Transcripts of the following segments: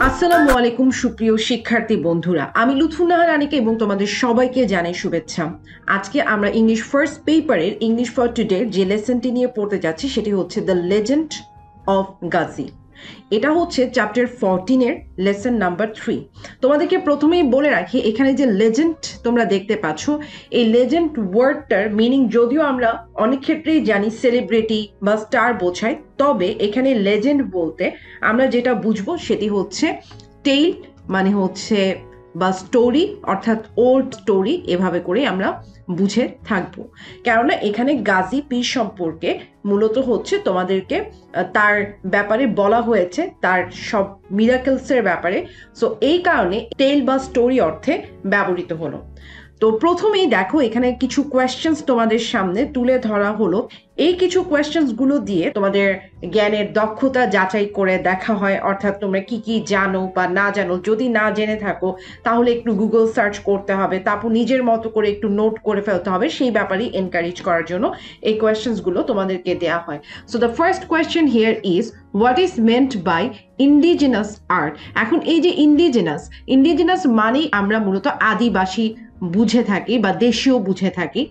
আসসালামু আলাইকুম সুপ্রিয় শিক্ষার্থী বন্ধুরা, আমি লুৎফুন্নাহার আনিকা এবং তোমাদের সবাইকে জানাই শুভেচ্ছা। আজকে আমরা ইংলিশ ফার্স্ট পেপারের ইংলিশ ফর টুডে যে লেসনটি নিয়ে পড়তে যাচ্ছি সেটি হচ্ছে দ্য লেজেন্ড অফ গাজী। এটা হচ্ছে চ্যাপ্টার 14 এর লেসন নাম্বার 3। তোমাদেরকে প্রথমেই বলে রাখি, এখানে যে লেজেন্ড তোমরা দেখতে পাচ্ছ, এই লেজেন্ড ওয়ার্ডটার মিনিং যদিও আমরা অনেক ক্ষেত্রেই জানি সেলিব্রিটি বা স্টার বোঝায়, তবে এখানে লেজেন্ড বলতে আমরা যেটা বুঝবো সেটি হচ্ছে টেল, মানে হচ্ছে বা স্টোরি, অর্থাৎ ওল্ড স্টোরি এভাবে করে আমরা বুঝে থাকবো। কেননা এখানে গাজী পীর সম্পর্কে মূলত হচ্ছে তোমাদেরকে তার ব্যাপারে বলা হয়েছে, তার সব মিরাকেলসের ব্যাপারে। সো এই কারণে টেল বা স্টোরি অর্থে ব্যবহৃত হলো। তো প্রথমেই দেখো, এখানে কিছু কোয়েশ্চেন্স তোমাদের সামনে তুলে ধরা হলো। এই কিছু কোয়েশ্চেন্স গুলো দিয়ে তোমাদের জ্ঞানের দক্ষতা যাচাই করে দেখা হয়, অর্থাৎ তোমরা কি কি জানো বা না জানো। যদি না জেনে থাকো তাহলে একটু গুগল সার্চ করতে হবে, তারপর নিজের মতো করে একটু নোট করে ফেলতে হবে, সেই ব্যাপারেই এনকারেজ করার জন্য এই কোয়েশ্চেন্স গুলো তোমাদেরকে দেওয়া হয়। So the first question here is, what is meant by indigenous art? এখন এই যে ইন্ডিজিনাস মানে আমরা মূলত আদিবাসী বুঝে থাকি বা দেশীয় বুঝে থাকি।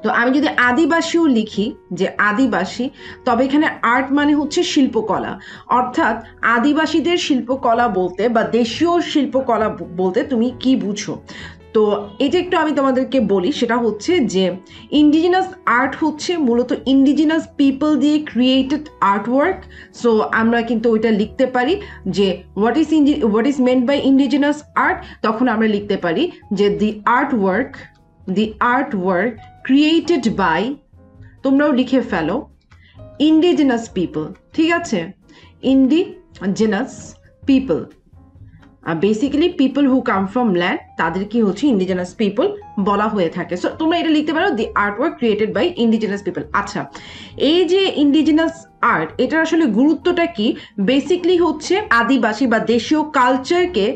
তো আমি যদি আদিবাসীও লিখি যে আদিবাসী, তবে এখানে আর্ট মানে হচ্ছে শিল্পকলা, অর্থাৎ আদিবাসীদের শিল্পকলা বলতে বা দেশীয় শিল্পকলা বলতে তুমি কি বুঝো। তো এটা একটু আমি তোমাদেরকে বলি, সেটা হচ্ছে যে ইন্ডিজিনাস আর্ট হচ্ছে মূলত ইন্ডিজিনাস পিপল দিয়ে ক্রিয়েটেড আর্টওয়ার্ক। সো আমরা কিন্তু ওইটা লিখতে পারি যে what is meant by indigenous art, তখন আমরা লিখতে পারি যে দি আর্টওয়ার্ক ক্রিয়েটেড বাই, তোমরাও লিখে ফেলো, ইন্ডিজিনাস পিপল। ঠিক আছে, indigenous people, basically people who come from land, তাদেরকে হচ্ছে ইন্ডিজিনাস পিপল বলা হয়ে থাকে। সো তোমরা এটা লিখতে পারো, the artwork created by indigenous people. আচ্ছা, এই যে ইন্ডিজিনাস আর্ট, এটার আসলে গুরুত্বটা কি? বেসিক্যালি হচ্ছে আদিবাসী বা দেশীয় কালচারকে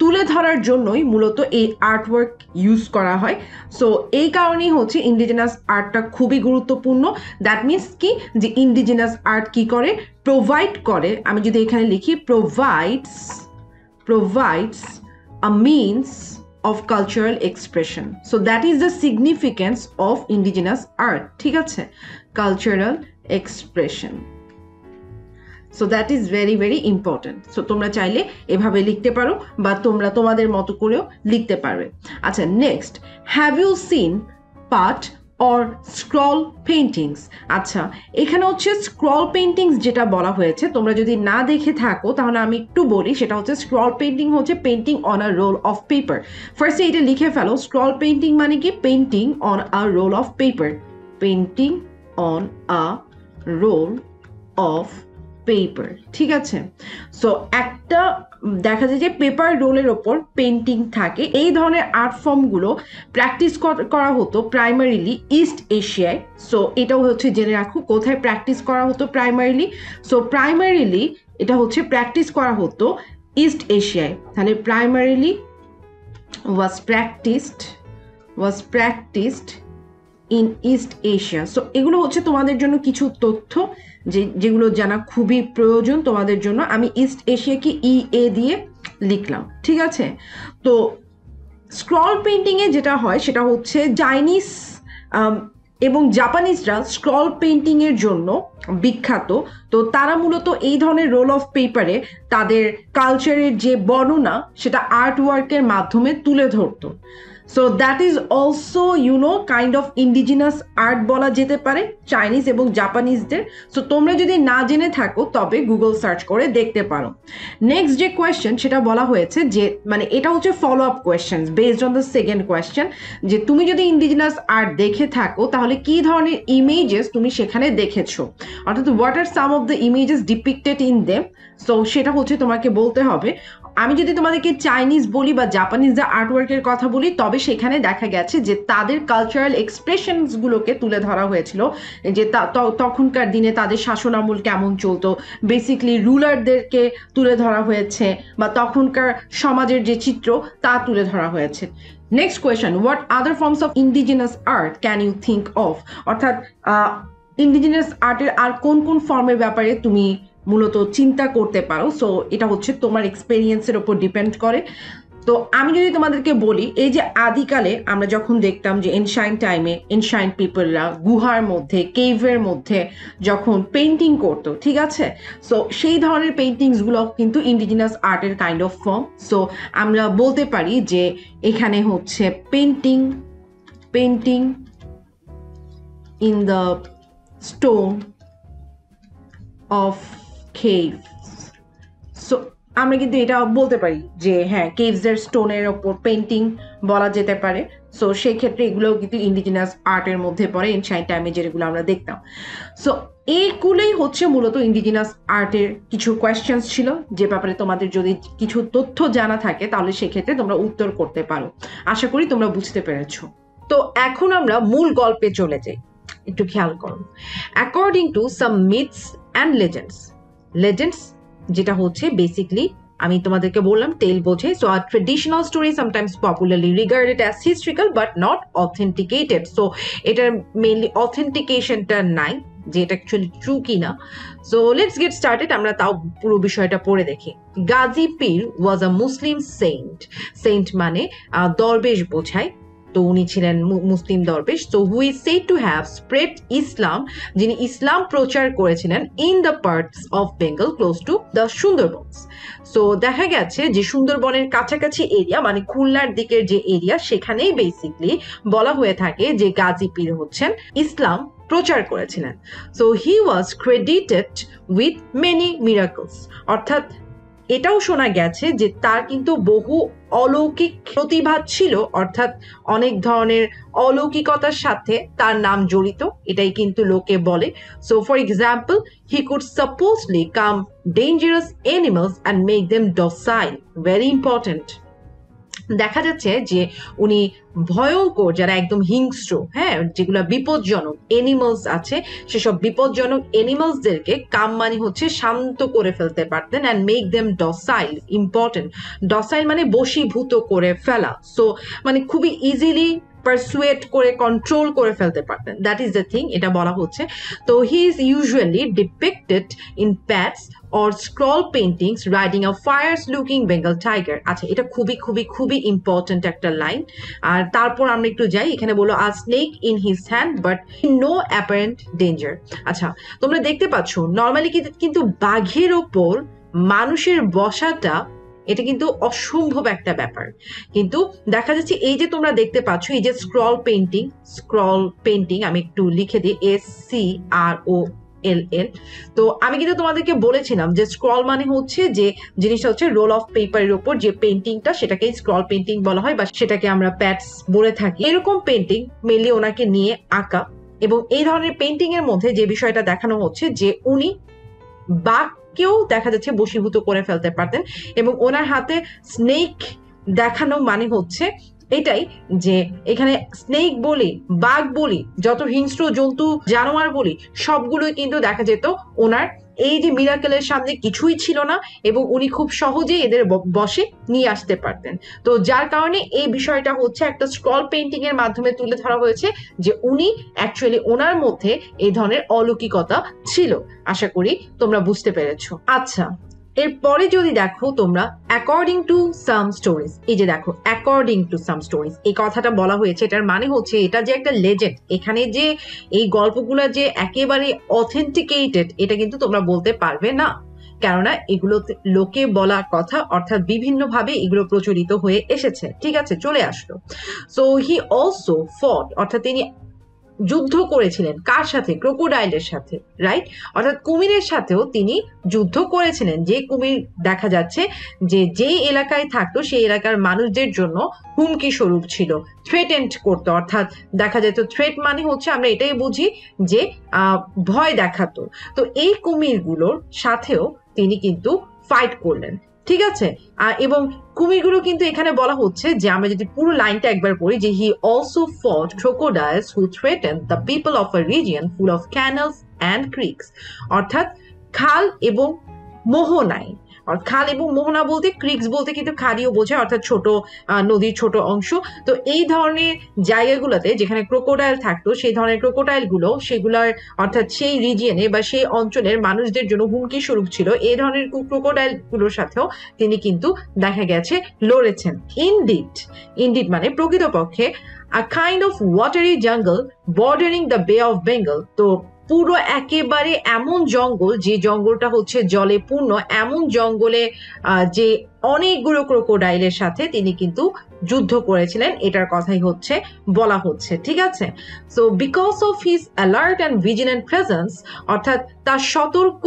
তুলে ধরার জন্যই মূলত এই আর্টওয়ার্ক ইউজ করা হয়। সো এই কারণেই হচ্ছে ইন্ডিজিনাস আর্টটা খুবই গুরুত্বপূর্ণ। দ্যাট মিনস কি, যে ইন্ডিজিনাস আর্ট কি করে, প্রোভাইড করে, আমি যদি এখানে লিখি provides a means of cultural expression. So that is the significance of indigenous art. ঠিক আছে, cultural expression. So that is very very important. So তোমরা চাইলে এভাবে লিখতে পারো বা তোমরা তোমাদের মতো করেও লিখতে পারবে। আচ্ছা, নেক্সট, হ্যাভ ইউ সিন পাট or scroll paintings? আচ্ছা, এখানে হচ্ছে স্ক্রল পেইন্টিংস যেটা বলা হয়েছে, তোমরা যদি না দেখে থাকো তাহলে আমি একটু বলি। সেটা হচ্ছে স্ক্রল পেইন্টিং হচ্ছে painting on a roll of paper. ফার্স্টে এটা লিখে ফেলো, স্ক্রল পেইন্টিং মানে কি, painting on a roll of paper, painting on a roll of paper. ঠিক আছে, সো একটা দেখা যায় যে পেপার রোলের ওপর পেন্টিং থাকে। এই ধরনের আর্ট ফর্মগুলো প্র্যাকটিস করা হতো প্রাইমারিলি ইস্ট এশিয়ায়। সো এটাও হচ্ছে জেনে রাখো কোথায় প্র্যাকটিস করা হতো প্রাইমারিলি। সো প্রাইমারিলি এটা হচ্ছে প্র্যাকটিস করা হতো ইস্ট এশিয়ায়। তাহলে primarily was practiced in East Asia. So এগুলো হচ্ছে তোমাদের জন্য কিছু তথ্য যেগুলো জানা খুবই প্রয়োজন তোমাদের জন্য। আমি ইস্ট এশিয়াকে EA দিয়ে লিখলাম। ঠিক আছে, তো স্ক্রল পেইন্টিং এ যেটা হয় সেটা হচ্ছে চাইনিজ এবং জাপানিজরা স্ক্রল পেইন্টিং এর জন্য বিখ্যাত। তো তারা মূলত এই ধরনের রোল অফ পেপারে তাদের কালচারের যে বর্ণনা সেটা আর্ট ওয়ার্কের মাধ্যমে তুলে ধরতো। So that is also kind of indigenous art বলা যেতে পারে চাইনিজ এবং জাপানিজদের। সো তোমরা যদি না জেনে থাকো তবে গুগল সার্চ করে দেখতে পারো। নেক্সট যে কোয়েশ্চেন সেটা বলা হয়েছে যে, মানে এটা হচ্ছে follow up question based on the second question, যে তুমি যদি ইন্ডিজিনাস আর্ট দেখে থাকো তাহলে কি ধরনের ইমেজেস তুমি সেখানে দেখেছো, অর্থাৎ what are some of the images ডিপিক্টেড in them. So সেটা হচ্ছে তোমাকে বলতে হবে। আমি যদি তোমাদেরকে চাইনিজ বলি বা জাপানিজ আর্টওয়ার্কের কথা বলি, তবে সেখানে দেখা গেছে যে তাদের কালচারাল এক্সপ্রেশনস গুলোকে তুলে ধরা হয়েছিল, যে তখনকার দিনে তাদের শাসন আমল কেমন চলতো, বেসিক্যালি রুলারদেরকে তুলে ধরা হয়েছে, বা তখনকার সমাজের যে চিত্র তা তুলে ধরা হয়েছে। Next question, what other forms of indigenous art can you think of? অর্থাৎ ইন্ডিজিনাস আর্টের আর কোন কোন ফর্মের ব্যাপারে তুমি মূলত চিন্তা করতে পারো। সো এটা হচ্ছে তোমার এক্সপেরিয়েন্সের উপর ডিপেন্ড করে। তো আমি যদি তোমাদেরকে বলি, এই যে আদিকালে আমরা যখন দেখতাম যে এনশাইন্ট টাইমে এনশাইন্ট পিপলরা গুহার মধ্যে, কেভের মধ্যে যখন পেন্টিং করতো, ঠিক আছে, সো সেই ধরনের পেন্টিংস গুলো কিন্তু ইন্ডিজিনাস আর্টের কাইন্ড অফ ফর্ম। সো আমরা বলতে পারি যে এখানে হচ্ছে painting painting in the stone of caves. So আমরা কিন্তু এটা বলতে পারি যে হ্যাঁ, কেভস এর স্টোনের ওপর পেন্টিং বলা যেতে পারে। সো সেই ক্ষেত্রে এগুলো কিন্তু ইন্ডিজিনাস আর্টের মধ্যে পড়ে, এনশাইন্ট টাইমে যেগুলো আমরা দেখতাম। সো এইগুলোই হচ্ছে মূলত ইন্ডিজিনাস আর্টের কিছু কোয়েশ্চেন্স ছিল, যে ব্যাপারে তোমাদের যদি কিছু তথ্য জানা থাকে তাহলে সেক্ষেত্রে তোমরা উত্তর করতে পারো। আশা করি তোমরা বুঝতে পেরেছো। তো এখন আমরা মূল গল্পে চলে যাই, একটু খেয়াল করো। According to some myths and legends যেটা হচ্ছে বেসিকলি, আমি তোমাদেরকে বললাম টেল বোঝে। সো আর traditional story sometimes popularly regarded as historical but not authenticated. So এটার মেইনলি অথেন্টিকেশনটা নাই যে এটা অ্যাকচুয়ালি ট্রু কিনা। সো লেটস গেট স্টার্টেড, আমরা তাও পুরো বিষয়টা পড়ে দেখি। গাজী পীর ওয়াজ আ মুসলিম সেন্ট মানে দরবেশ বোঝায়। তো উনি ছিলেন মুসলিম দরবেশ। তো who is said to have spread Islam, যিনি ইসলাম প্রচার করেছিলেন in the parts of Bengal close to the Sundarbans. So দেখা গেছে যে সুন্দরবনের কাছাকাছি এরিয়া মানে খুলনার দিকের যে এরিয়া, সেখানেই বেসিকলি বলা হয়ে থাকে যে গাজী পীর হচ্ছেন ইসলাম প্রচার করেছিলেন। So he was credited with many miracles, অর্থাৎ এটাও শোনা গেছে যে তার কিন্তু বহু অলৌকিক প্রতিভা ছিল, অর্থাৎ অনেক ধরনের অলৌকিকতার সাথে তার নাম জড়িত, এটাই কিন্তু লোকে বলে। So for example, he could supposedly calm dangerous animals and make them docile. Very important. দেখা যাচ্ছে যে উনি ভয়ঙ্কর, যারা একদম হিংস্র, হ্যাঁ, যেগুলো বিপজ্জনক এনিমালস আছে, সেসব বিপজ্জনক এনিমালসদেরকে কাম মানে হচ্ছে শান্ত করে ফেলতে পারতেন, অ্যান্ড মেক দেম ডসাইল। ইম্পর্টেন্ট। ডসাইল মানে বশীভূত করে ফেলা। সো মানে খুবই ইজিলি পারসুয়েট করে কন্ট্রোল করে ফেলতে পারতেন, দ্যাট ইজ দ্য থিং, এটা বলা হচ্ছে। তো he is usually ডিপিক্টেড in pants or scroll paintings riding a fierce looking Bengal tiger। আচ্ছা, এটা খুবই খুবই খুবই ইম্পর্টেন্ট একটা লাইন। আর তারপর আমরা একটু যাই, এখানে বলো a snake in his hand but no apparent danger। আচ্ছা, তোমরা দেখতে পাচ্ছ নর্মালি কিন্তু বাঘের ওপর মানুষের বসাটা এটা কিন্তু অসম্ভব একটা ব্যাপার, কিন্তু দেখা যাচ্ছে এই যে তোমরা দেখতে পাচ্ছ এই যে স্ক্রল পেন্টিং, আমি একটু লিখে দিই, SCROLL। তো আমি কিন্তু তোমাদেরকে বলেছিলাম যে স্ক্রল মানে হচ্ছে যে জিনিসটা হচ্ছে রোল অফ পেপারের উপর যে পেন্টিংটা, সেটাকে স্ক্রল পেন্টিং বলা হয়, বা সেটাকে আমরা প্যাটস বলে থাকি। এরকম পেন্টিং মেনলি ওনাকে নিয়ে আঁকা, এবং এই ধরনের পেন্টিং এর মধ্যে যে বিষয়টা দেখানো হচ্ছে যে উনি বাঘকেও দেখা যাচ্ছে বশীভূত করে ফেলতে পারতেন, এবং ওনার হাতে স্নেক দেখানো মানে হচ্ছে এটাই যে এখানে স্নেক বলি, বাঘ বলি, যত হিংস্র জন্তু জানোয়ার বলি, সবগুলোই কিন্তু দেখা যেত ওনার এই যে মিরাকেলের সামনে কিছুই ছিল না, এবং উনি খুব সহজেই এদের বশে নিয়ে আসতে পারতেন। তো যার কারণে এই বিষয়টা হচ্ছে একটা স্ক্রল পেন্টিং এর মাধ্যমে তুলে ধরা হয়েছে যে উনি অ্যাকচুয়ালি ওনার মধ্যে এই ধরনের অলৌকিকতা ছিল। আশা করি তোমরা বুঝতে পেরেছো। আচ্ছা, এরপরে যদি দেখো তোমরা অ্যাকর্ডিং টু সাম স্টোরিজ, এই যে দেখো অ্যাকর্ডিং টু সাম স্টোরিজ এই কথাটা বলা হয়েছে, এটার মানে হচ্ছে এটা যে একটা লেজেন্ড, এখানে যে এই গল্পগুলো যে একেবারে অথেন্টিকেটেড এটা কিন্তু তোমরা বলতে পারবে না, কেননা এগুলো লোকে বলা কথা, অর্থাৎ বিভিন্নভাবে এগুলো প্রচলিত হয়ে এসেছে, ঠিক আছে, চলে আসলো। সো হি অলসো ফট, অর্থাৎ তিনি যুদ্ধ করেছিলেন কার সাথে? ক্রোকোডাইলের সাথে, রাইট? অর্থাৎ কুমিরের সাথেও তিনি যুদ্ধ করেছিলেন, যে কুমির দেখা যাচ্ছে যে যেই এলাকায় থাকতো সেই এলাকার মানুষদের জন্য হুমকি স্বরূপ ছিল, থ্রেটেন্ড করতো, অর্থাৎ দেখা যেত থ্রেট মানে হচ্ছে আমরা এটাই বুঝি যে ভয় দেখাতো। তো এই কুমিরগুলোর সাথেও তিনি কিন্তু ফাইট করলেন, ঠিক আছে। এবং কুমিরগুলো কিন্তু এখানে বলা হচ্ছে যে আমরা যদি পুরো লাইনটা একবার পড়ি, যে হি অলসো ফট crocodiles who threatened the people of a region full of canals and creeks, অর্থাৎ খাল এবং মোহনায় আর খাল এবং মোহনা বলতে ক্রিকস বলতে কিন্তু খালিও বোঝায়, অর্থাৎ ছোট নদীর ছোট অংশ। তো এই ধরনের জায়গাগুলোতে যেখানে ক্রোকোডাইল থাকতো, সেই ধরনের ক্রোকোডাইল গুলো সেগুলোর অর্থাৎ সেই রিজিয়নে বা সেই অঞ্চলের মানুষদের জন্য হুমকি স্বরূপ ছিল। এই ধরনের ক্রোকোডাইল গুলোর সাথেও তিনি কিন্তু দেখা গেছে লড়েছেন। ইনডিড, ইনডিড মানে প্রকৃতপক্ষে a kind of watery jungle bordering the Bay of Bengal। তো পুরো একেবারে এমন জঙ্গল, যে জঙ্গলটা হচ্ছে জলে পূর্ণ, এমন জঙ্গলে যে অনেকগুলো ক্রোকোডাইলের সাথে তিনি কিন্তু যুদ্ধ করেছিলেন, এটার কথাই হচ্ছে বলা হচ্ছে। ঠিক আছে, so because of his alert and vigilant presence, অর্থাৎ তার সতর্ক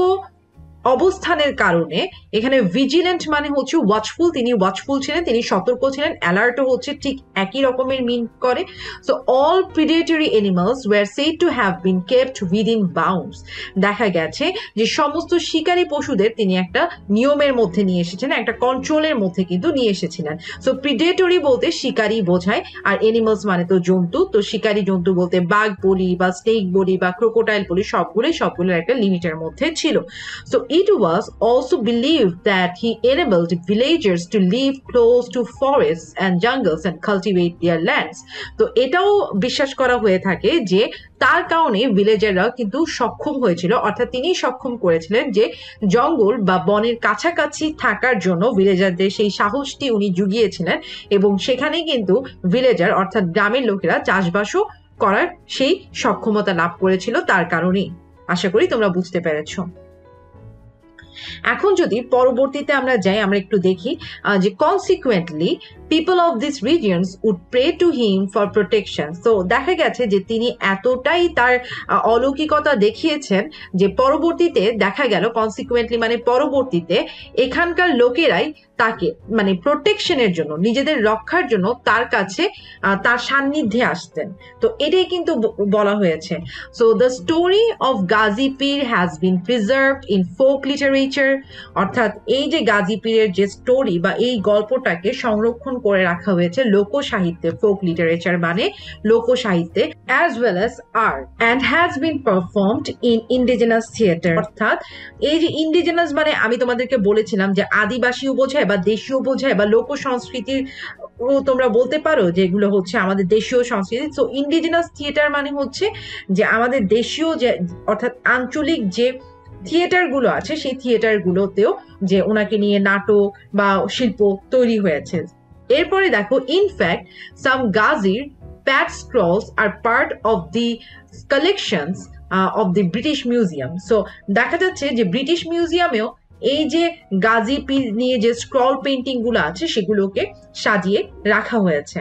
অবস্থানের কারণে, এখানে ভিজিল্যান্ট মানে হচ্ছে ওয়াচফুল, তিনি ওয়াচফুল ছিলেন, তিনি সতর্ক ছিলেন। অ্যালার্টও হচ্ছে ঠিক একই রকমের মিন করে। So all predatory animals were said to have been kept within bounds. দেখা গেছে যে সমস্ত শিকারী পশুদের তিনি একটা নিয়মের মধ্যে নিয়ে এসেছেন, একটা কন্ট্রোলের মধ্যে কিন্তু নিয়ে এসেছিলেন। সো প্রিডেটরি বলতে শিকারী বোঝায়, আর অ্যানিমালস মানে তো জন্তু। তো শিকারী জন্তু বলতে বাঘ বলি বা স্নেক বলি বা ক্রোকোডাইল বলি, সবগুলোর একটা লিমিটের মধ্যে ছিল। So it was also believed that he enabled villagers to live close to forests and jungles and cultivate their lands। তো এটাও বিশ্বাস করা হয়ে থাকে যে তার কারণে ভিলেজাররা কিন্তু সক্ষম হয়েছিল, অর্থাৎ তিনি সক্ষম করেছিলেন যে জঙ্গল বা বনের কাছাকাছি থাকার জন্য ভিলেজারদের সেই সাহসটি উনি জুগিয়েছিলেন, এবং সেখানে কিন্তু ভিলেজার অর্থাৎ গ্রামের লোকেরা চাষবাসও করার সেই সক্ষমতা লাভ করেছিল তার কারণেই। আশা করি তোমরা বুঝতে পেরেছো। এখন যদি পরবর্তীতে আমরা যাই, আমরা একটু দেখি যে consequently people of this regions would pray to him for protection. তো দেখা গেছে যে তিনি এতটাই তার অলৌকিকতা দেখিয়েছেন যে পরবর্তীতে দেখা গেল, কনসিকুয়েন্টলি মানে পরবর্তীতে এখানকার লোকেরাই তাকে মানে প্রোটেকশনের জন্য, নিজেদের রক্ষার জন্য তার কাছে তার সান্নিধ্যে আসতেন। তো এটাই কিন্তু বলা হয়েছে। So the story of Gazi Pir has been preserved in folk literature, অর্থাৎ এই যে গাজী পীরের যে স্টোরি বা এই গল্পটাকে সংরক্ষণ করে রাখা হয়েছে লোক সাহিত্যে, ফোক লিটারেচার মানে লোক সাহিত্যে, as well as art, and has been performed in indigenous theatre. অর্থাৎ এই যে ইন্ডিজিনাস মানে আমি তোমাদেরকে বলেছিলাম যে আদিবাসীও বোঝায় বা দেশীয় বোঝায় বা লোক সংস্কৃতির তোমরা বলতে পারো যেগুলো হচ্ছে আমাদের দেশীয় সংস্কৃতি। সো ইন্ডিজিনাস থিয়েটার মানে হচ্ছে যে আমাদের দেশীয় যে অর্থাৎ আঞ্চলিক যে থিয়েটার গুলো আছে, সেই থিয়েটার গুলোতেও যে ওনাকে নিয়ে নাটক বা শিল্প তৈরি হয়েছে। এরপরে দেখো, ইনফ্যাক্ট সাম গাজির প্যাড scrolls are part of the collections of the British Museum. So দেখা যাচ্ছে যে ব্রিটিশ মিউজিয়ামেও এই যে গাজী পীর নিয়ে যে স্ক্রল পেইন্টিং গুলো আছে সেগুলোকে সাজিয়ে রাখা হয়েছে।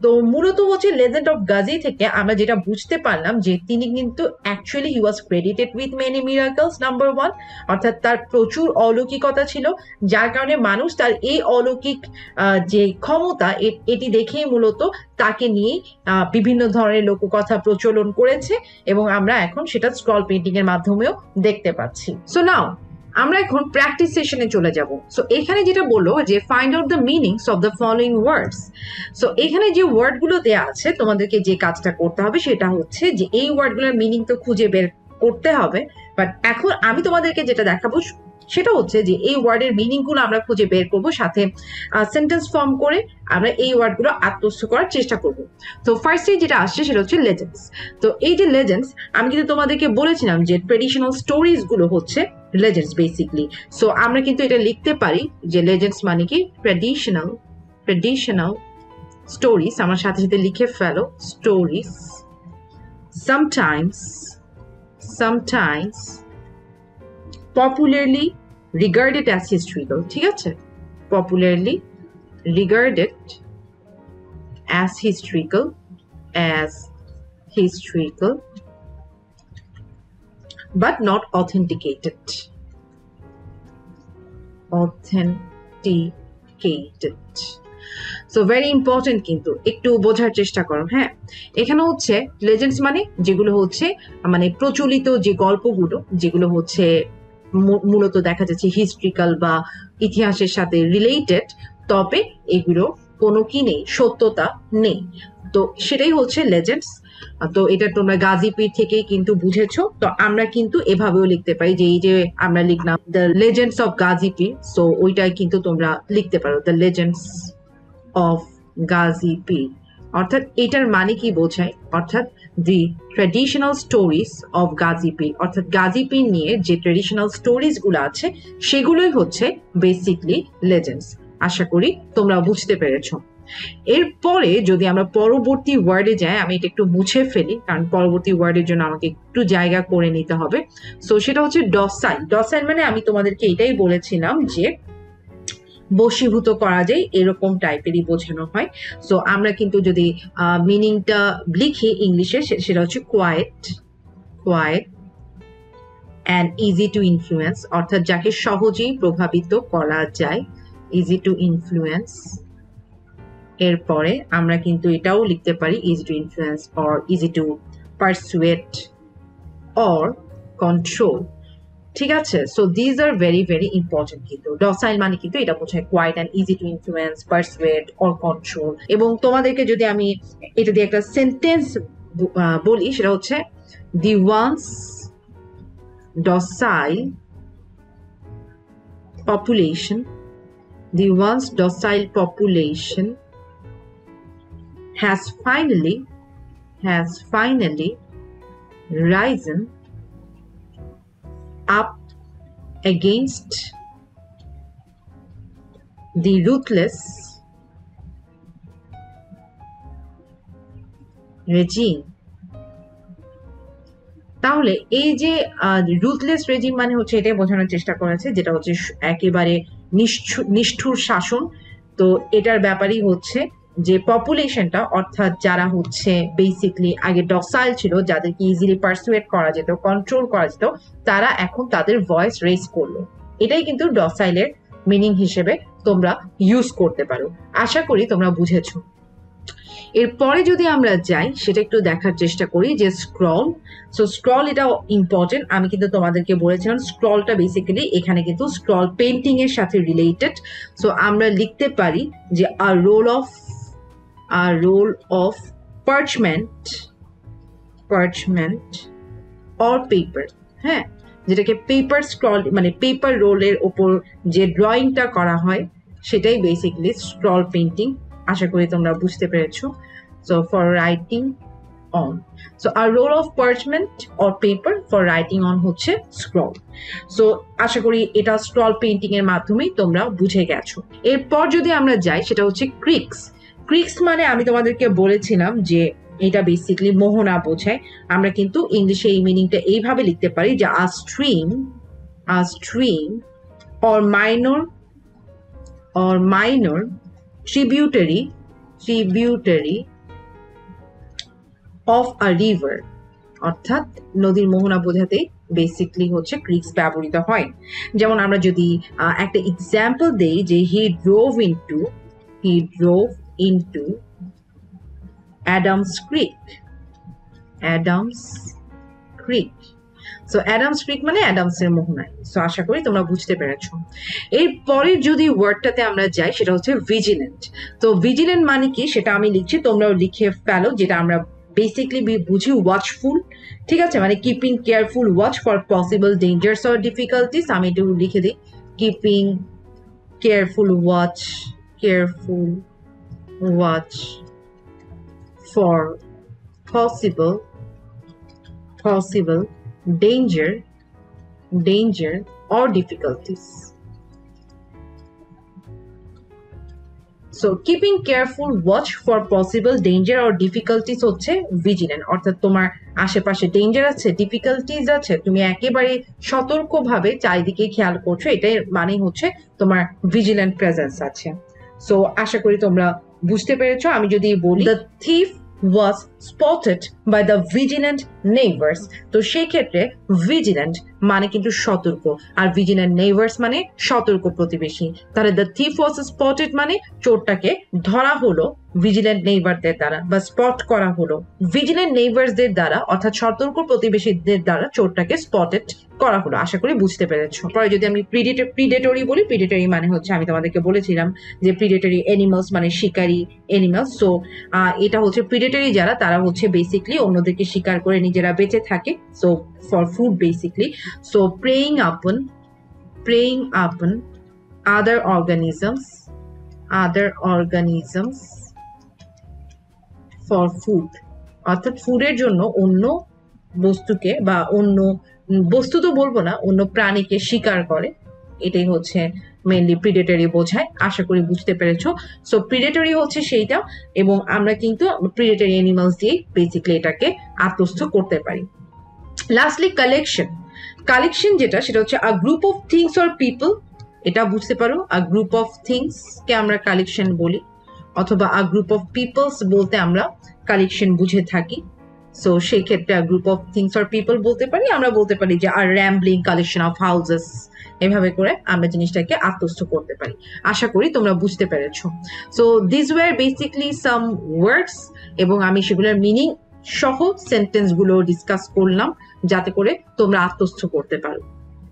তো মূলত হচ্ছে লেজেন্ড অফ গাজী থেকে আমরা যেটা বুঝতে পারলাম যে তিনি কিন্তু actually he was credited with many miracles, number one, অর্থাৎ তার প্রচুর অলৌকিকতা ছিল, যার কারণে মানুষ তার এই অলৌকিক যে ক্ষমতা এটি দেখেই মূলত তাকে নিয়ে বিভিন্ন ধরনের লোককথা প্রচলন করেছে, এবং আমরা এখন সেটা স্ক্রল পেইন্টিং এর মাধ্যমেও দেখতে পাচ্ছি। সো নাও আমরা এখন প্র্যাকটিস সেশনে চলে যাব। সো এখানে যেটা বললো যে find out the meanings of the following words. So এখানে যে ওয়ার্ডগুলো দেওয়া আছে তোমাদেরকে যে কাজটা করতে হবে সেটা হচ্ছে যে এই ওয়ার্ডগুলোর মিনিং তো খুঁজে বের করতে হবে, বাট এখন আমি তোমাদেরকে যেটা দেখাবো সেটা হচ্ছে যে এই ওয়ার্ডের মিনিং গুলো আমরা খুঁজে বের করবো, সাথে সেন্টেন্স ফর্ম করে আমরা এই ওয়ার্ডগুলো আত্মস্থ করার চেষ্টা করবো। তো ফার্স্টে যেটা আসছে সেটা হচ্ছে লেজেন্ডস। তো এই যে লেজেন্ডস, আমি কিন্তু তোমাদেরকে বলেছিলাম যে ট্রেডিশনাল স্টোরিজ গুলো হচ্ছে লেজেন্ডস বেসিকলি। সো আমরা কিন্তু এটা লিখতে পারি যে লেজেন্ডস মানে কি ট্রেডিশনাল স্টোরিজ। আমার সাথে সাথে লিখে ফেলো, stories sometimes popularly regarded as historical। ঠিক আছে, popularly regarded as historical but not authenticated। So very important, কিন্তু একটু বোঝার চেষ্টা করো। হ্যাঁ, এখানে হচ্ছে লেজেন্ডস মানে যেগুলো হচ্ছে মানে প্রচলিত যে গল্পগুলো, যেগুলো হচ্ছে মূলত দেখা যাচ্ছে হিস্ট্রিক্যাল বা ইতিহাসের সাথে রিলেটেড, তবে এগুলো কোনো কি নেই, সত্যতা নেই। তো সেটাই হচ্ছে লেজেন্ডস। তো এটা তোমরা গাজী পীর থেকেই কিন্তু বুঝেছো। তো আমরা কিন্তু এভাবেও লিখতে পারি, যে এই যে আমরা লিখলাম দ্য লেজেন্ডস অফ গাজী পীর, সো ওইটাই কিন্তু তোমরা লিখতে পারো দ্য লেজেন্ডস অফ গাজী পীর। অর্থাৎ এটার মানে কি বোঝায়, অর্থাৎ দি ট্র্যাডিশনাল স্টোরিজ অফ গাজী পীর, অর্থাৎ গাজী পীর নিয়ে যে ট্র্যাডিশনাল স্টোরিজ গুলো আছে সেগুলোই হচ্ছে বেসিকলি লেজেন্ডস। আশা করি তোমরা বুঝতে পেরেছো। এরপরে যদি আমরা পরবর্তী ওয়ার্ডে যাই, আমি এটা একটু মুছে ফেলি কারণ পরবর্তী ওয়ার্ডের জন্য আমাকে একটু জায়গা করে নিতে হবে। সো সেটা হচ্ছে ডসাইল। ডসাইল মানে আমি তোমাদেরকে এটাই বলেছিলাম যে বশীভূত করা যায় এরকম টাইপেরই বোঝানো হয়। সো আমরা কিন্তু যদি মিনিংটা লিখি ইংলিশে, সেটা হচ্ছে quiet, quiet and easy to influence, অর্থাৎ যাকে সহজেই প্রভাবিত করা যায়, ইজি টু ইনফ্লুয়েন্স। এরপরে আমরা কিন্তু এটাও লিখতে পারি easy to influence or easy to persuade or control. ঠিক আছে, so these are very very important. কিন্তু ডসাইল মানে কিন্তু এটা বোঝায় quiet and easy to influence, persuade or control. এবং তোমাদেরকে যদি আমি এটা দিয়ে একটা সেন্টেন্স বলি, সেটা হচ্ছে দি once docile population, the once docile population has finally risen up against the ruthless regime. তাহলে এই যে রুথলেস রেজিম মানে হচ্ছে এটাই বোঝানোর চেষ্টা করেছে, যেটা হচ্ছে একেবারে নিষ্ঠুর শাসন। তো এটার ব্যাপারই হচ্ছে যে পপুলেশনটা, অর্থাৎ যারা হচ্ছে বেসিকলি আগে ডসাইল ছিল, যাদেরকে ইজিলি পারসুয়েট করা যেত, কন্ট্রোল করা যেত, তারা এখন তাদের ভয়েস রেজ করলো। এটাই কিন্তু ডসাইলের মিনিং হিসেবে তোমরা ইউজ করতে পারো। আশা করি তোমরা বুঝেছো। এরপরে যদি আমরা যাই, সেটা একটু দেখার চেষ্টা করি যে স্ক্রল। সো স্ক্রল এটা ইম্পর্টেন্ট। আমি কিন্তু তোমাদেরকে বলেছিলাম স্ক্রলটা বেসিক্যালি এখানে কিন্তু স্ক্রল পেন্টিং এর সাথে রিলেটেড। সো আমরা লিখতে পারি যে a roll of parchment or paper. হ্যাঁ, যেটাকে পেপার স্ক্রল মানে পেপার রোলের ওপর যে ড্রয়িংটা করা হয় সেটাই বেসিক্যালি স্ক্রল পেন্টিং। আশা করি তোমরা বুঝতে পেরেছো। So for writing on, so a roll of parchment or paper for writing on হচ্ছে scroll. So আশা করি এটা স্ক্রল পেইন্টিং এর মাধ্যমে তোমরা বুঝে গেছো। এরপর যদি আমরা যাই, সেটা হচ্ছে ক্রিক্স। ক্রিক্স মানে আমি তোমাদেরকে বলেছিলাম যে এটা বেসিক্যালি মোহনা বোঝায়। আমরা কিন্তু ইংলিশে এই মিনিংটা এইভাবে লিখতে পারি যে a stream or minor tributary of a river, অর্থাৎ নদীর মোহনা বোঝাতে বেসিকলি হচ্ছে ক্রিক্স ব্যবহৃত হয়। যেমন আমরা যদি একটা এক্সাম্পল দেই যে he drove into Adams Creek. So Adams Creek মানে অ্যাডামসের মোহনায়। সো আশা করি তোমরা বুঝতে পেরেছো। এরপরে যদি ওয়ার্ডটাতে আমরা যাই, সেটা হচ্ছে ভিজিল্যান্ট। তো ভিজিল্যান্ট মানে কি সেটা আমি লিখছি, তোমরাও লিখে ফেলো, যেটা আমরা বেসিকলি বুঝি ওয়াচফুল। ঠিক আছে, মানে keeping careful watch for possible dangers or difficulties. আমি একটু লিখে দিই, keeping careful watch for possible danger or difficulties. So keeping careful watch for possible danger or difficulties হচ্ছে vigilant, অর্থাৎ তোমার আশেপাশে ডেঞ্জার আছে, ডিফিকাল্টিজ আছে, তুমি একেবারে সতর্কভাবে চারিদিকে খেয়াল করছো, এটাই মানে হচ্ছে তোমার ভিজিল্যান্ট প্রেজেন্স আছে। সো আশা করি তোমরা বুঝতে পেরেছো। আমি যদি বলি the thief was spotted by the vigilant neighbors, তো সেই ক্ষেত্রে vigilant মানে কিন্তু সতর্ক, আর vigilant neighbors মানে সতর্ক প্রতিবেশী। তাহলে the thief was spotted মানে চোরটাকে ধরা হলো vigilant neighborদের দ্বারা, বা স্পট করা হলো vigilant neighborsদের দ্বারা, অর্থাৎ সতর্ক প্রতিবেশীদের দ্বারা চোরটাকে স্পটেড করা হলো। আশা করি বুঝতে পেরেছো। পরে যদি আমি প্রিডেটরি বলি, প্রিডেটরি মানে হচ্ছে আমি তোমাদেরকে বলেছিলাম যে প্রিডেটরি অ্যানিমালস মানে শিকারী অ্যানিমালস। সো এটা হচ্ছে প্রিডেটরি যারা, তারা হচ্ছে বেসিকলি অন্যদেরকে শিকার করে নিজেরা বেঁচে থাকে, so for food basically. So preying upon other organisms for food, অর্থাৎ ফুডের জন্য অন্য বস্তুকে বা অন্য বস্তু তো বলবো না, অন্য প্রাণীকে শিকার করে, এটাই হচ্ছে মেইনলি প্রিডেটরি বোঝায়। আশা করি বুঝতে পেরেছো। সো প্রিডেটরি হচ্ছে সেইটা, এবং আমরা কিন্তু প্রিডেটরি অ্যানিমালস দিয়ে বেসিক্যালি এটাকে আত্মস্থ করতে পারি। লাস্টলি কালেকশন যেটা, সেটা হচ্ছে a group of things or people, এটা বুঝতে পারো, আ গ্রুপ অফ থিংস কে আমরা কালেকশন বলি, অথবা আ গ্রুপ অফ পিপলস বলতে আমরা কালেকশন বুঝে থাকি। সো সেই ক্ষেত্রে a group of things or people বলতে পারি, আমরা বলতে পারি যে আর র্যাম্বলিং কালেকশন অফ হাউসেস, এভাবে করে আমরা জিনিসটাকে আত্মস্থ করতে পারি। আশা করি তোমরা বুঝতে পেরেছো। সো দিস ওয়ার বেসিক্যালি সাম ওয়ার্ডস, এবং আমি সেগুলোর মিনিং সহ সেন্টেন্স গুলো ডিসকাস করলাম যাতে করে তোমরা আত্মস্থ করতে পারো।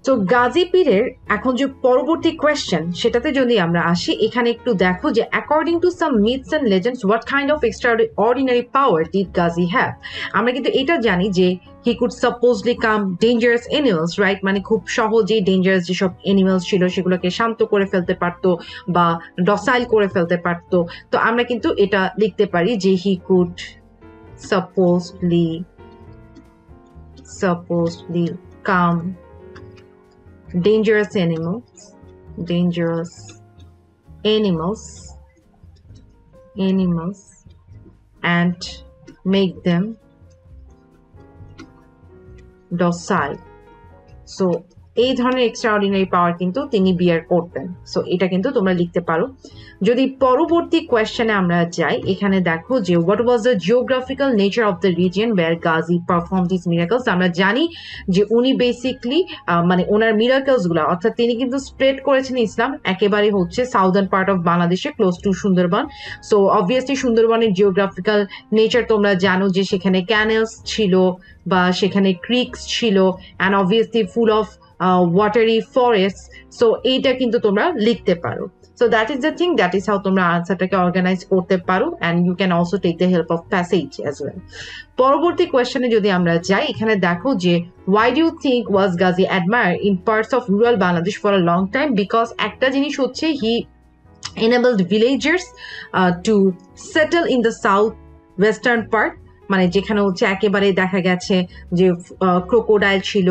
তো গাজী পীরের এখন যে পরবর্তী কোয়েশ্চেন, সেটাতে যদি আমরা আসি, এখানে একটু দেখো যে according to some myths and legends what kind of extraordinary power did Gazi have. আমরা কিন্তু এটা জানি যে he could supposedly calm dangerous animals, right, মানে খুব সহজেই ডেঞ্জারাস যেসব এনিমালস ছিল সেগুলোকে শান্ত করে ফেলতে পারতো বা ডসাইল করে ফেলতে পারতো। তো আমরা কিন্তু এটা লিখতে পারি যে he could supposedly calm dangerous animals and make them docile. So এই ধরনের এক্সট্রাঅর্ডিনারি পাওয়ার কিন্তু তিনি বিয়ার করতেন। সো এটা কিন্তু তোমরা লিখতে পারো। যদি পরবর্তী কোয়েশ্চেনে আমরা যাই, এখানে দেখো যে what was the geographical nature of the region where Gazi perform this miracles. আমরা জানি যে উনি বেসিকলি মানে ওনার মিরাকলস গুলা, অর্থাৎ তিনি কিন্তু স্প্রেড করেছেন ইসলাম একেবারে হচ্ছে সাউদার্ন পার্ট অফ বাংলাদেশে close two Sundarban. So obviously সুন্দরবনের জিওগ্রাফিক্যাল নেচার তোমরা জানো যে সেখানে ক্যানেলস ছিল বা সেখানে ক্রিকস ছিল, and obviously full of watery forest. So এইটা কিন্তু তোমরা লিখতে পারো। So that is the thing, that is how তোমরা আনসারটাকে অর্গানাইজ করতে পারো, and you can also take the help of passage as well. পরবর্তী কোয়েশ্চেনে যদি আমরা যাই, এখানে দেখো যে why do you think was Gazi admire in parts of rural Bangladesh for a long time? Because একটা জিনিস হচ্ছে হি enabled villagers to settle in the south western part, মানে যেখানে হচ্ছে একেবারে দেখা গেছে যে ক্রোকোডাইল ছিল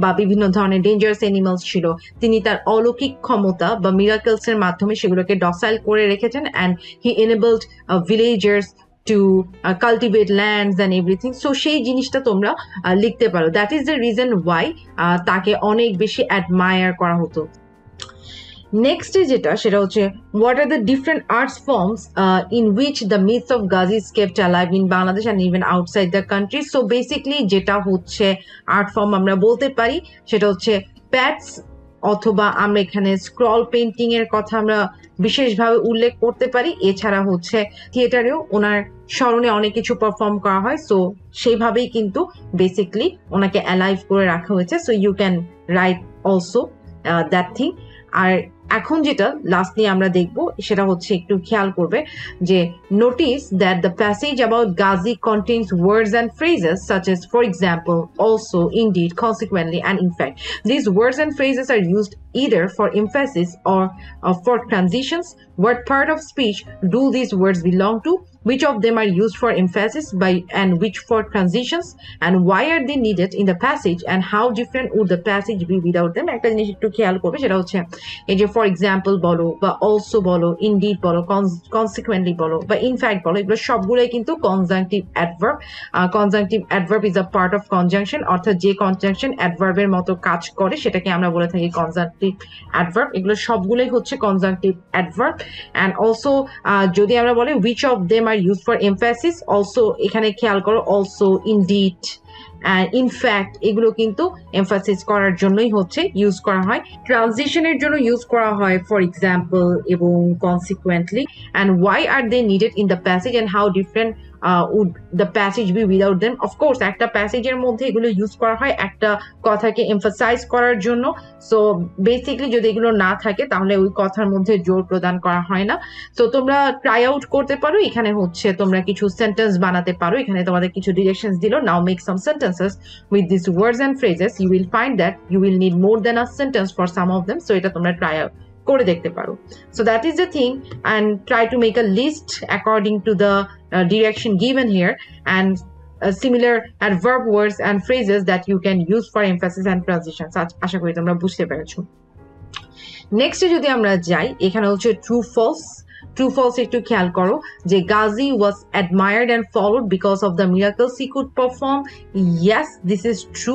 বা বিভিন্ন ধরনের ডেঞ্জারাস এনিমালস ছিল, তিনি তার অলৌকিক ক্ষমতা বা মিরাকলস এর মাধ্যমে সেগুলোকে ডসাইল করে রেখেছেন, and he enabled villagers two cultivate lands and everything. So সেই জিনিসটা তোমরা লিখতে পারো। That is the reason why তাকে অনেক বেশি অ্যাডমায়ার করা হতো। নেক্সট যেটা, সেটা হচ্ছে what are the different arts forms in which the myths of Gazi is kept alive in Bangladesh and even outside the country. So basically যেটা হচ্ছে আর্ট ফর্ম আমরা বলতে পারি সেটা হচ্ছে প্যাটস, অথবা আমরা এখানে স্ক্রল পেইন্টিং এর কথা আমরা বিশেষভাবে উল্লেখ করতে পারি। এছাড়া হচ্ছে থিয়েটারেও ওনার স্মরণে অনেক কিছু পারফর্ম করা হয়। সো সেইভাবেই কিন্তু বেসিকলি ওনাকে অ্যালাইভ করে রাখা হয়েছে। So you can write also that thing. আর এখন যেটা লাস্টলি আমরা দেখবো সেটা হচ্ছে একটু খেয়াল করবে যে notice that the passage about Gazi contains words and phrases such as for example, also, indeed, consequently, and in fact. These words and phrases are used either for emphasis or for transitions. What part of speech do these words belong to? Which of them are used for emphasis and which for transitions? And why are they needed in the passage? And how different would the passage be without them? একটা জিনিস একটু খেয়াল করবে, সেটা হচ্ছে এই যে for example বলো বা অলসো বলো, ইনডিড বলো, কনসিকুয়েন্টলি বলো বা ইনফ্যাক্ট বলো, এগুলো সবগুলোই কিন্তু conjunctive adverb. Conjunctive adverb is a part of conjunction, অর্থাৎ যে কনজাংশন অ্যাডভার্বের মতো কাজ করে সেটাকে আমরা বলে থাকি কনজাংটিভ অ্যাডভার্ব। এগুলো সবগুলোই হচ্ছে কনজাংটিভ অ্যাডভার্ব। অ্যান্ড অলসো যদি আমরা বলি which of them are used for emphasis, also এখানে খেয়াল করো also, indeed, in fact, এগুলো কিন্তু এমফাসিস করার জন্যই হচ্ছে ইউজ করা হয়। ট্রানজিশনের জন্য ইউজ করা হয় ফর এক্সাম্পল এবং consequently. And why are they needed in the passage and how different would the passage be without them? Of course, একটা প্যাসেজের মধ্যে এগুলো ইউজ করা হয় একটা কথাকে এমফাসাইজ করার জন্য। সো বেসিক্যালি যদি এগুলো না থাকে তাহলে ওই কথার মধ্যে জোর প্রদান করা হয় না। তো তোমরা ট্রাই আউট করতে পারো, এখানে হচ্ছে তোমরা কিছু সেন্টেন্স বানাতে পারো, এখানে তোমাদের কিছু ডিরেকশনস দিল। Now make some sentences with this words and phrases, you will find that you will need more than a sentence for some of them. So এটা তোমরা ট্রাই আউট করে দেখতে পারো। So that is the thing, and try to make a list according to the direction given here, and similar adverb words and phrases that you can use for emphasis and transitions. আশা করি তোমরা বুঝতে পেরেছো। Next যদি আমরা যাই, এখানে হচ্ছে true false. True false একটু খেয়াল করো যে Gazi was admired and followed because of the miracles he could perform. Yes, this is true.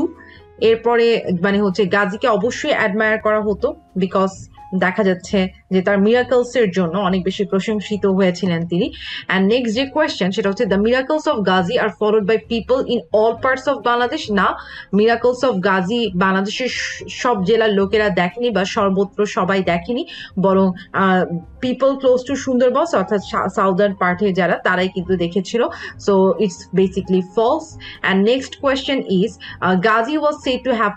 এরপরে মানে হচ্ছে গাজিকে অবশ্যই অ্যাডমায়ার করা হতো বিকজ দেখা যাচ্ছে যে তার মিরাকলস এর জন্য অনেক বেশি প্রশংসিত হয়েছিলেন তিনি। অ্যান্ড নেক্সট যে কোয়েশ্চেন সেটা হচ্ছে the miracles of Gazi are followed by people in all parts of Bangladesh. না, মিরাকলস অফ গাজি বাংলাদেশের সব জেলার লোকেরা দেখেনি বা সর্বত্র সবাই দেখেনি, বরং পিপল ক্লোজ টু সুন্দরবন অর্থাৎ সাউদার্ন পার্টে যারা তারাই কিন্তু দেখেছিল। So it's basically false. And next question is Gazi was said to have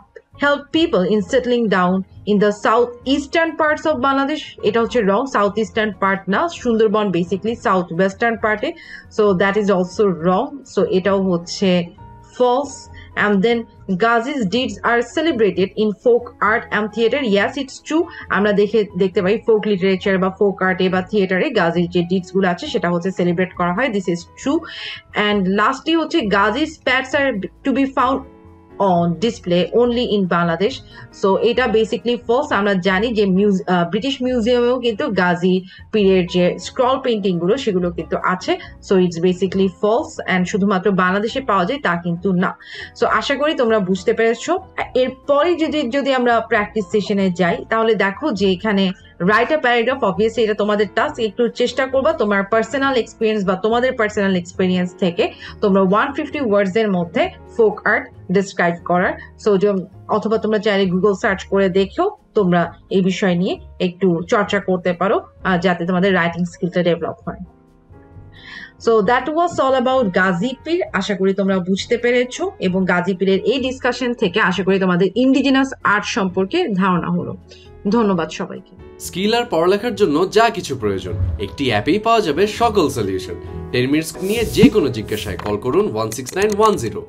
help people in settling down in the southeastern parts of Bangladesh. Eta hocche wrong, southeastern part na, Sundarban basically southwestern part e, so that is also wrong. So etao hocche false. And then Gazi's deeds are celebrated in folk art and theater. Yes, it's true. আমরা দেখতে পাই folk literature বা folk art এ বা থিয়েটারে গাজির যে deeds গুলো আছে সেটা হচ্ছে সেলিব্রেট করা হয়। This is true. And lastly হচ্ছে Gazi's pets are to be found on display only in Bangladesh. So এটা basically false. আমরা জানি যে ব্রিটিশ মিউজিয়ামেও কিন্তু গাজি পিরিয়ড যে স্ক্রল পেইন্টিং গুলো সেগুলো কিন্তু আছে। So it's basically false, and শুধুমাত্র বাংলাদেশে পাওয়া যায় তা কিন্তু না। সো আশা করি তোমরা বুঝতে পেরেছো। এরপরে যদি আমরা প্র্যাকটিস সেশনে যাই তাহলে দেখো যে এখানে রাইট আ প্যারাগ্রাফ, অবভিয়াসলি এটা তোমাদের টাস্ক। একটু চেষ্টা করবা তোমার পার্সোনাল এক্সপিরিয়েন্স বা তোমাদের পার্সোনাল এক্সপিরিয়েন্স থেকে তোমরা 150 ওয়ার্ডস এর মধ্যে ফোক আর্ট ডিসক্রাইব করার। সো অথবা তোমরা চাইলে গুগল সার্চ করে দেখেও তোমরা এই বিষয় নিয়ে একটু চর্চা করতে পারো যাতে তোমাদের রাইটিং স্কিলটা ডেভেলপ হয়। So that was all about Gazi পীর। আশা করি তোমরা বুঝতে পেরেছো এবং গাজি পীরের এই ডিসকাশন থেকে আশা করি তোমাদের ইন্ডিজিনাস আর্ট সম্পর্কে ধারণা হলো। ধন্যবাদ সবাইকে। স্কিল আর পড়ালেখার জন্য যা কিছু প্রয়োজন একটি অ্যাপেই পাওয়া যাবে সকল সলিউশন। 10 মিনিটস নিয়ে যে কোনো জিজ্ঞাসায় কল করুন 16910।